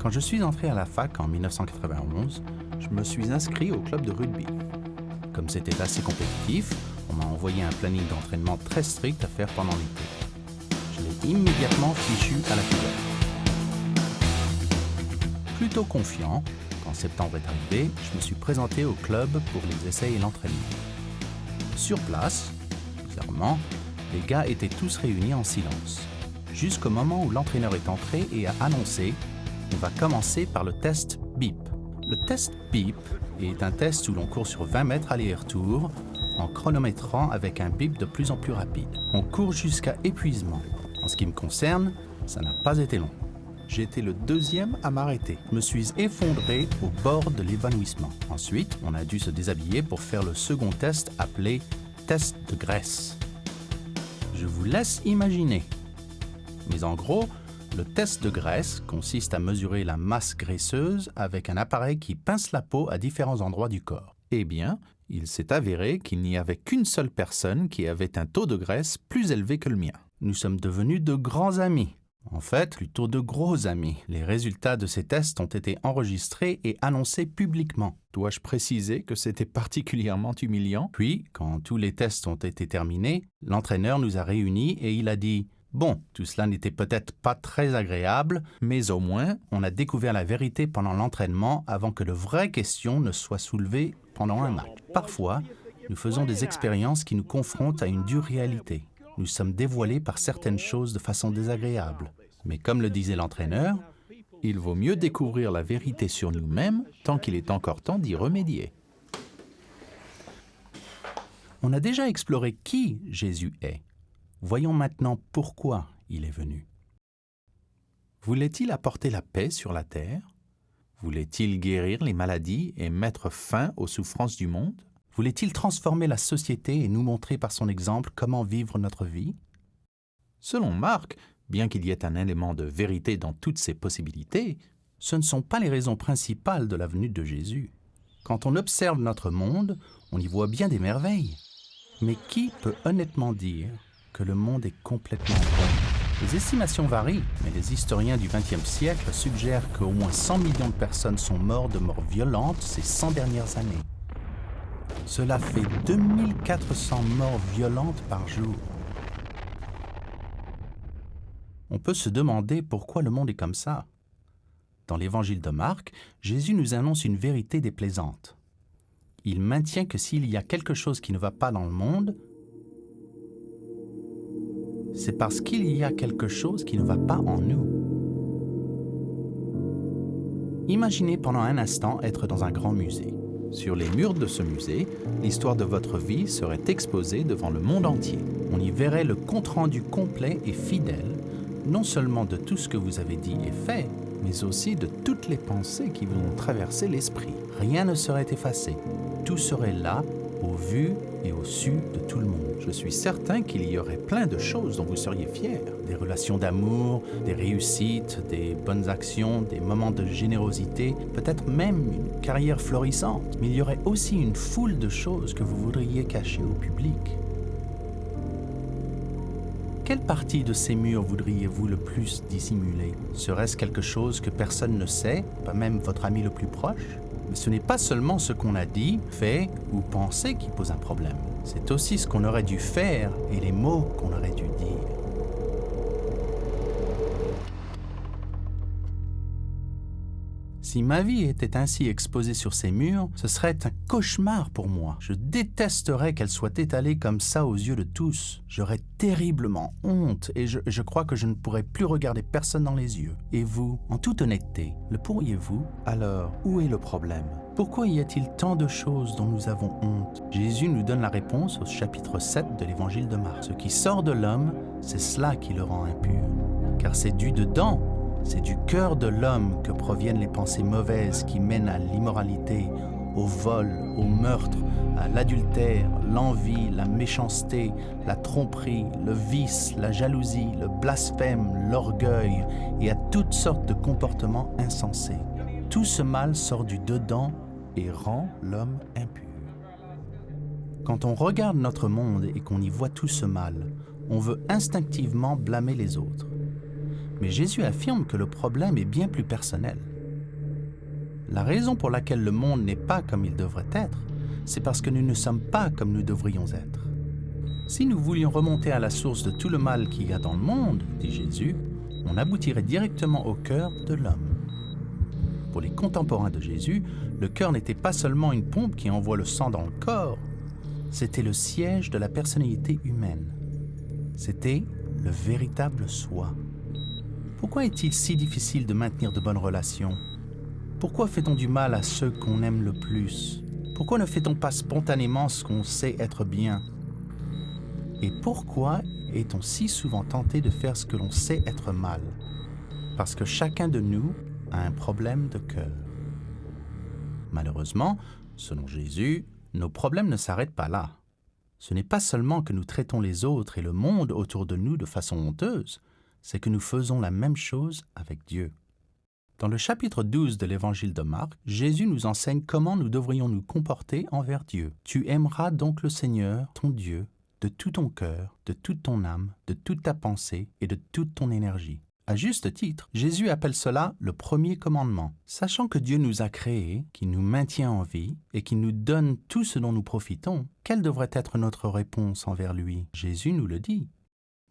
Quand je suis entré à la fac en 1991, je me suis inscrit au club de rugby. Comme c'était assez compétitif, on m'a envoyé un planning d'entraînement très strict à faire pendant l'été. Je l'ai immédiatement fichu à la poubelle. Plutôt confiant, quand septembre est arrivé, je me suis présenté au club pour les essais et l'entraînement. Sur place, bizarrement, les gars étaient tous réunis en silence, jusqu'au moment où l'entraîneur est entré et a annoncé « On va commencer par le test BIP ». Le test BIP est un test où l'on court sur 20 mètres aller-retour en chronométrant avec un bip de plus en plus rapide. On court jusqu'à épuisement. En ce qui me concerne, ça n'a pas été long. J'ai été le deuxième à m'arrêter. Je me suis effondré au bord de l'évanouissement. Ensuite, on a dû se déshabiller pour faire le second test appelé test de graisse. Je vous laisse imaginer. Mais en gros, le test de graisse consiste à mesurer la masse graisseuse avec un appareil qui pince la peau à différents endroits du corps. Eh bien, il s'est avéré qu'il n'y avait qu'une seule personne qui avait un taux de graisse plus élevé que le mien. Nous sommes devenus de grands amis. En fait, plutôt de gros amis. Les résultats de ces tests ont été enregistrés et annoncés publiquement. Dois-je préciser que c'était particulièrement humiliant? Puis, quand tous les tests ont été terminés, l'entraîneur nous a réunis et il a dit « Bon, tout cela n'était peut-être pas très agréable, mais au moins, on a découvert la vérité pendant l'entraînement avant que de vraies questions ne soient soulevées pendant un match. Parfois, nous faisons des expériences qui nous confrontent à une dure réalité. Nous sommes dévoilés par certaines choses de façon désagréable. Mais comme le disait l'entraîneur, il vaut mieux découvrir la vérité sur nous-mêmes tant qu'il est encore temps d'y remédier. On a déjà exploré qui Jésus est. Voyons maintenant pourquoi il est venu. Voulait-il apporter la paix sur la terre? Voulait-il guérir les maladies et mettre fin aux souffrances du monde? Voulait-il transformer la société et nous montrer par son exemple comment vivre notre vie? Selon Marc, bien qu'il y ait un élément de vérité dans toutes ces possibilités, ce ne sont pas les raisons principales de la venue de Jésus. Quand on observe notre monde, on y voit bien des merveilles. Mais qui peut honnêtement dire que le monde est complètement bon? Les estimations varient, mais les historiens du XXe siècle suggèrent qu'au moins 100 millions de personnes sont mortes de morts violentes ces 100 dernières années. Cela fait 2400 morts violentes par jour. On peut se demander pourquoi le monde est comme ça. Dans l'évangile de Marc, Jésus nous annonce une vérité déplaisante. Il maintient que s'il y a quelque chose qui ne va pas dans le monde, c'est parce qu'il y a quelque chose qui ne va pas en nous. Imaginez pendant un instant être dans un grand musée. Sur les murs de ce musée, l'histoire de votre vie serait exposée devant le monde entier. On y verrait le compte-rendu complet et fidèle, non seulement de tout ce que vous avez dit et fait, mais aussi de toutes les pensées qui vous ont traversé l'esprit. Rien ne serait effacé. Tout serait là, au vu et au su de tout le monde. Je suis certain qu'il y aurait plein de choses dont vous seriez fiers. Des relations d'amour, des réussites, des bonnes actions, des moments de générosité, peut-être même une carrière florissante. Mais il y aurait aussi une foule de choses que vous voudriez cacher au public. Quelle partie de ces murs voudriez-vous le plus dissimuler? Serait-ce quelque chose que personne ne sait, pas même votre ami le plus proche? Mais ce n'est pas seulement ce qu'on a dit, fait ou pensé qui pose un problème. C'est aussi ce qu'on aurait dû faire et les mots qu'on aurait dû dire. Si ma vie était ainsi exposée sur ces murs, ce serait un cauchemar pour moi. Je détesterais qu'elle soit étalée comme ça aux yeux de tous. J'aurais terriblement honte et je crois que je ne pourrais plus regarder personne dans les yeux. Et vous, en toute honnêteté, le pourriez-vous? Alors, où est le problème? Pourquoi y a-t-il tant de choses dont nous avons honte? Jésus nous donne la réponse au chapitre 7 de l'évangile de Marc. Ce qui sort de l'homme, c'est cela qui le rend impur. Car c'est du dedans. C'est du cœur de l'homme que proviennent les pensées mauvaises qui mènent à l'immoralité, au vol, au meurtre, à l'adultère, l'envie, la méchanceté, la tromperie, le vice, la jalousie, le blasphème, l'orgueil et à toutes sortes de comportements insensés. Tout ce mal sort du dedans et rend l'homme impur. Quand on regarde notre monde et qu'on y voit tout ce mal, on veut instinctivement blâmer les autres. Mais Jésus affirme que le problème est bien plus personnel. La raison pour laquelle le monde n'est pas comme il devrait être, c'est parce que nous ne sommes pas comme nous devrions être. Si nous voulions remonter à la source de tout le mal qu'il y a dans le monde, dit Jésus, on aboutirait directement au cœur de l'homme. Pour les contemporains de Jésus, le cœur n'était pas seulement une pompe qui envoie le sang dans le corps, c'était le siège de la personnalité humaine. C'était le véritable soi. Pourquoi est-il si difficile de maintenir de bonnes relations? Pourquoi fait-on du mal à ceux qu'on aime le plus? Pourquoi ne fait-on pas spontanément ce qu'on sait être bien? Et pourquoi est-on si souvent tenté de faire ce que l'on sait être mal? Parce que chacun de nous a un problème de cœur. Malheureusement, selon Jésus, nos problèmes ne s'arrêtent pas là. Ce n'est pas seulement que nous traitons les autres et le monde autour de nous de façon honteuse, c'est que nous faisons la même chose avec Dieu. Dans le chapitre 12 de l'Évangile de Marc, Jésus nous enseigne comment nous devrions nous comporter envers Dieu. « Tu aimeras donc le Seigneur, ton Dieu, de tout ton cœur, de toute ton âme, de toute ta pensée et de toute ton énergie. » À juste titre, Jésus appelle cela le premier commandement. Sachant que Dieu nous a créés, qu'il nous maintient en vie et qu'il nous donne tout ce dont nous profitons, quelle devrait être notre réponse envers lui? Jésus nous le dit.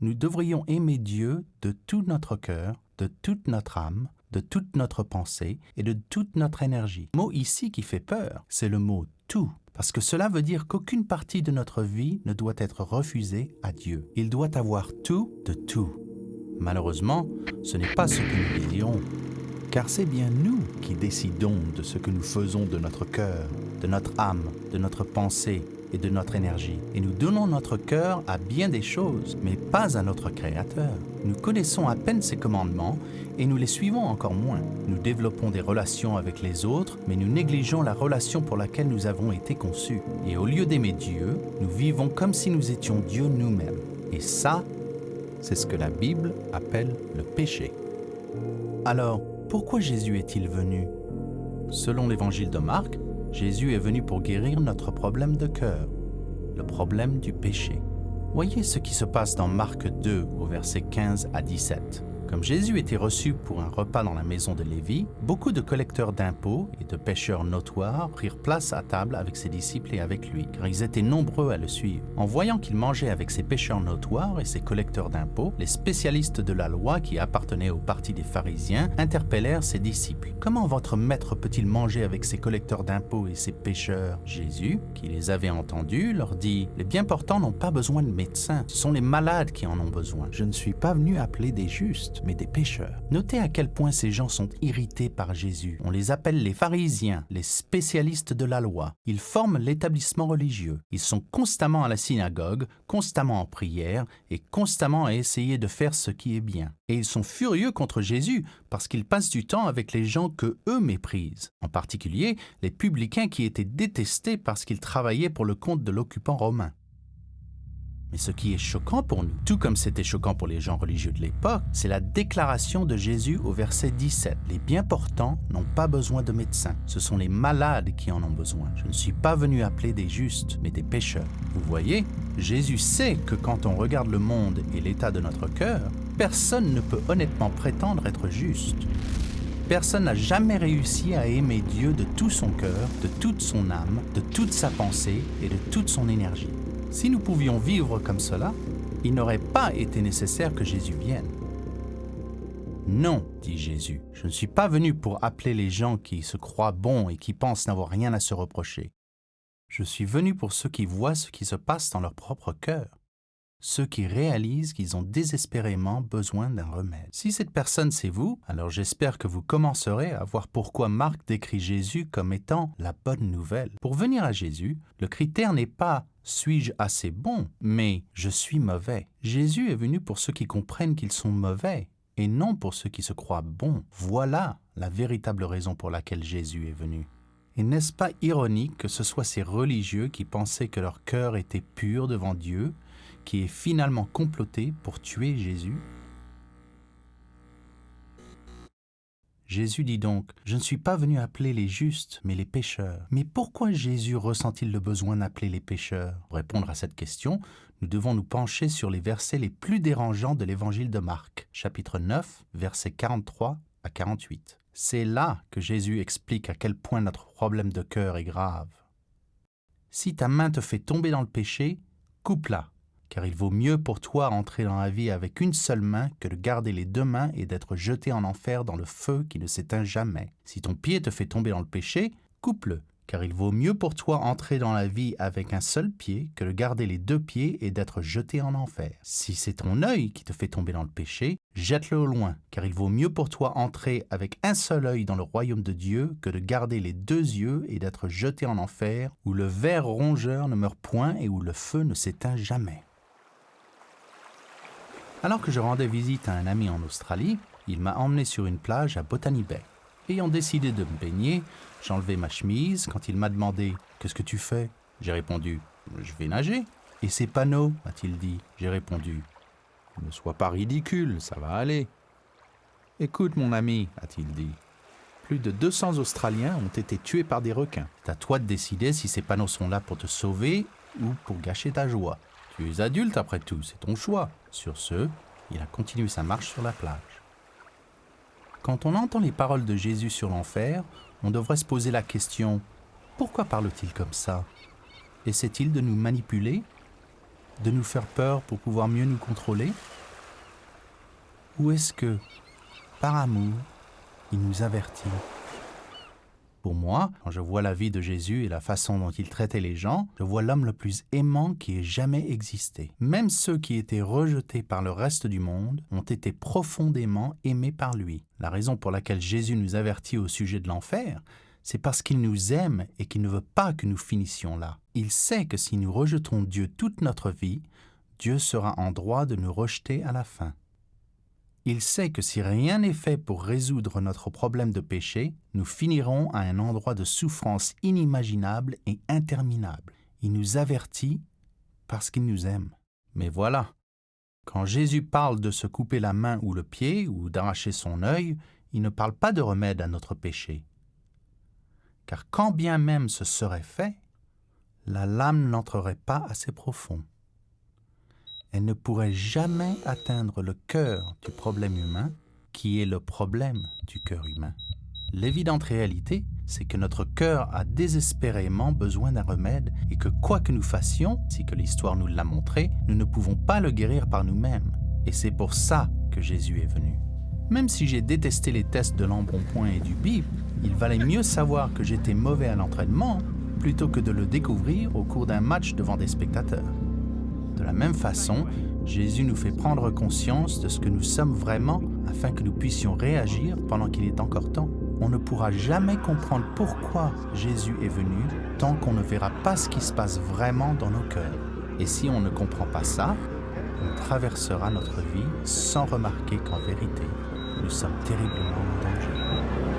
Nous devrions aimer Dieu de tout notre cœur, de toute notre âme, de toute notre pensée et de toute notre énergie. Le mot ici qui fait peur, c'est le mot « tout ». Parce que cela veut dire qu'aucune partie de notre vie ne doit être refusée à Dieu. Il doit avoir tout de tout. Malheureusement, ce n'est pas ce que nous désirons, car c'est bien nous qui décidons de ce que nous faisons de notre cœur, de notre âme, de notre pensée et de notre énergie. Et nous donnons notre cœur à bien des choses, mais pas à notre Créateur. Nous connaissons à peine ses commandements et nous les suivons encore moins. Nous développons des relations avec les autres, mais nous négligeons la relation pour laquelle nous avons été conçus. Et au lieu d'aimer Dieu, nous vivons comme si nous étions Dieu nous-mêmes. Et ça, c'est ce que la Bible appelle le péché. Alors, pourquoi Jésus est-il venu? Selon l'Évangile de Marc, Jésus est venu pour guérir notre problème de cœur, le problème du péché. Voyez ce qui se passe dans Marc 2, au verset 15 à 17. Comme Jésus était reçu pour un repas dans la maison de Lévi, beaucoup de collecteurs d'impôts et de pécheurs notoires prirent place à table avec ses disciples et avec lui, car ils étaient nombreux à le suivre. En voyant qu'il mangeait avec ces pécheurs notoires et ces collecteurs d'impôts, les spécialistes de la loi qui appartenaient au parti des pharisiens interpellèrent ses disciples. « Comment votre maître peut-il manger avec ces collecteurs d'impôts et ces pécheurs ?» Jésus, qui les avait entendus, leur dit « Les bien portants n'ont pas besoin de médecins, ce sont les malades qui en ont besoin. Je ne suis pas venu appeler des justes, mais des pécheurs. » Notez à quel point ces gens sont irrités par Jésus. On les appelle les pharisiens, les spécialistes de la loi. Ils forment l'établissement religieux. Ils sont constamment à la synagogue, constamment en prière et constamment à essayer de faire ce qui est bien. Et ils sont furieux contre Jésus parce qu'ils passent du temps avec les gens que eux méprisent. En particulier, les publicains qui étaient détestés parce qu'ils travaillaient pour le compte de l'occupant romain. Mais ce qui est choquant pour nous, tout comme c'était choquant pour les gens religieux de l'époque, c'est la déclaration de Jésus au verset 17. « Les bien portants n'ont pas besoin de médecins, ce sont les malades qui en ont besoin. Je ne suis pas venu appeler des justes, mais des pécheurs. » Vous voyez, Jésus sait que quand on regarde le monde et l'état de notre cœur, personne ne peut honnêtement prétendre être juste. Personne n'a jamais réussi à aimer Dieu de tout son cœur, de toute son âme, de toute sa pensée et de toute son énergie. Si nous pouvions vivre comme cela, il n'aurait pas été nécessaire que Jésus vienne. Non, dit Jésus, je ne suis pas venu pour appeler les gens qui se croient bons et qui pensent n'avoir rien à se reprocher. Je suis venu pour ceux qui voient ce qui se passe dans leur propre cœur, ceux qui réalisent qu'ils ont désespérément besoin d'un remède. Si cette personne c'est vous, alors j'espère que vous commencerez à voir pourquoi Marc décrit Jésus comme étant la bonne nouvelle. Pour venir à Jésus, le critère n'est pas « suis-je assez bon ?» mais « je suis mauvais ». Jésus est venu pour ceux qui comprennent qu'ils sont mauvais et non pour ceux qui se croient bons. Voilà la véritable raison pour laquelle Jésus est venu. Et n'est-ce pas ironique que ce soit ces religieux qui pensaient que leur cœur était pur devant Dieu, qui est finalement comploté pour tuer Jésus? Jésus dit donc, « Je ne suis pas venu appeler les justes, mais les pécheurs. » Mais pourquoi Jésus ressent-il le besoin d'appeler les pécheurs? Pour répondre à cette question, nous devons nous pencher sur les versets les plus dérangeants de l'Évangile de Marc, chapitre 9, versets 43 à 48. C'est là que Jésus explique à quel point notre problème de cœur est grave. Si ta main te fait tomber dans le péché, coupe-la, car il vaut mieux pour toi entrer dans la vie avec une seule main que de garder les deux mains et d'être jeté en enfer dans le feu qui ne s'éteint jamais. Si ton pied te fait tomber dans le péché, coupe-le, car il vaut mieux pour toi entrer dans la vie avec un seul pied que de garder les deux pieds et d'être jeté en enfer. Si c'est ton œil qui te fait tomber dans le péché, jette-le au loin, car il vaut mieux pour toi entrer avec un seul œil dans le royaume de Dieu que de garder les deux yeux et d'être jeté en enfer, où le ver rongeur ne meurt point et où le feu ne s'éteint jamais. Alors que je rendais visite à un ami en Australie, il m'a emmené sur une plage à Botany Bay. Ayant décidé de me baigner, j'enlevai ma chemise quand il m'a demandé « Qu'est-ce que tu fais ?» J'ai répondu « Je vais nager. »« Et ces panneaux ?» m'a-t-il dit. J'ai répondu « Ne sois pas ridicule, ça va aller. »« Écoute mon ami, a-t-il dit. Plus de 200 Australiens ont été tués par des requins. C'est à toi de décider si ces panneaux sont là pour te sauver ou pour gâcher ta joie. Tu es adulte après tout, c'est ton choix. » Sur ce, il a continué sa marche sur la plage. Quand on entend les paroles de Jésus sur l'enfer, on devrait se poser la question « Pourquoi parle-t-il comme ça ? Essaie-t-il de nous manipuler ? De nous faire peur pour pouvoir mieux nous contrôler ? Ou est-ce que, par amour, il nous avertit ? Pour moi, quand je vois la vie de Jésus et la façon dont il traitait les gens, je vois l'homme le plus aimant qui ait jamais existé. Même ceux qui étaient rejetés par le reste du monde ont été profondément aimés par lui. La raison pour laquelle Jésus nous avertit au sujet de l'enfer, c'est parce qu'il nous aime et qu'il ne veut pas que nous finissions là. Il sait que si nous rejetons Dieu toute notre vie, Dieu sera en droit de nous rejeter à la fin. Il sait que si rien n'est fait pour résoudre notre problème de péché, nous finirons à un endroit de souffrance inimaginable et interminable. Il nous avertit parce qu'il nous aime. Mais voilà, quand Jésus parle de se couper la main ou le pied ou d'arracher son œil, il ne parle pas de remède à notre péché. Car quand bien même ce serait fait, la lame n'entrerait pas assez profond. Elle ne pourrait jamais atteindre le cœur du problème humain, qui est le problème du cœur humain. L'évidente réalité, c'est que notre cœur a désespérément besoin d'un remède et que quoi que nous fassions, si que l'histoire nous l'a montré, nous ne pouvons pas le guérir par nous-mêmes. Et c'est pour ça que Jésus est venu. Même si j'ai détesté les tests de l'embonpoint et du bip, il valait mieux savoir que j'étais mauvais à l'entraînement plutôt que de le découvrir au cours d'un match devant des spectateurs. De la même façon, Jésus nous fait prendre conscience de ce que nous sommes vraiment afin que nous puissions réagir pendant qu'il est encore temps. On ne pourra jamais comprendre pourquoi Jésus est venu tant qu'on ne verra pas ce qui se passe vraiment dans nos cœurs. Et si on ne comprend pas ça, on traversera notre vie sans remarquer qu'en vérité, nous sommes terriblement en danger.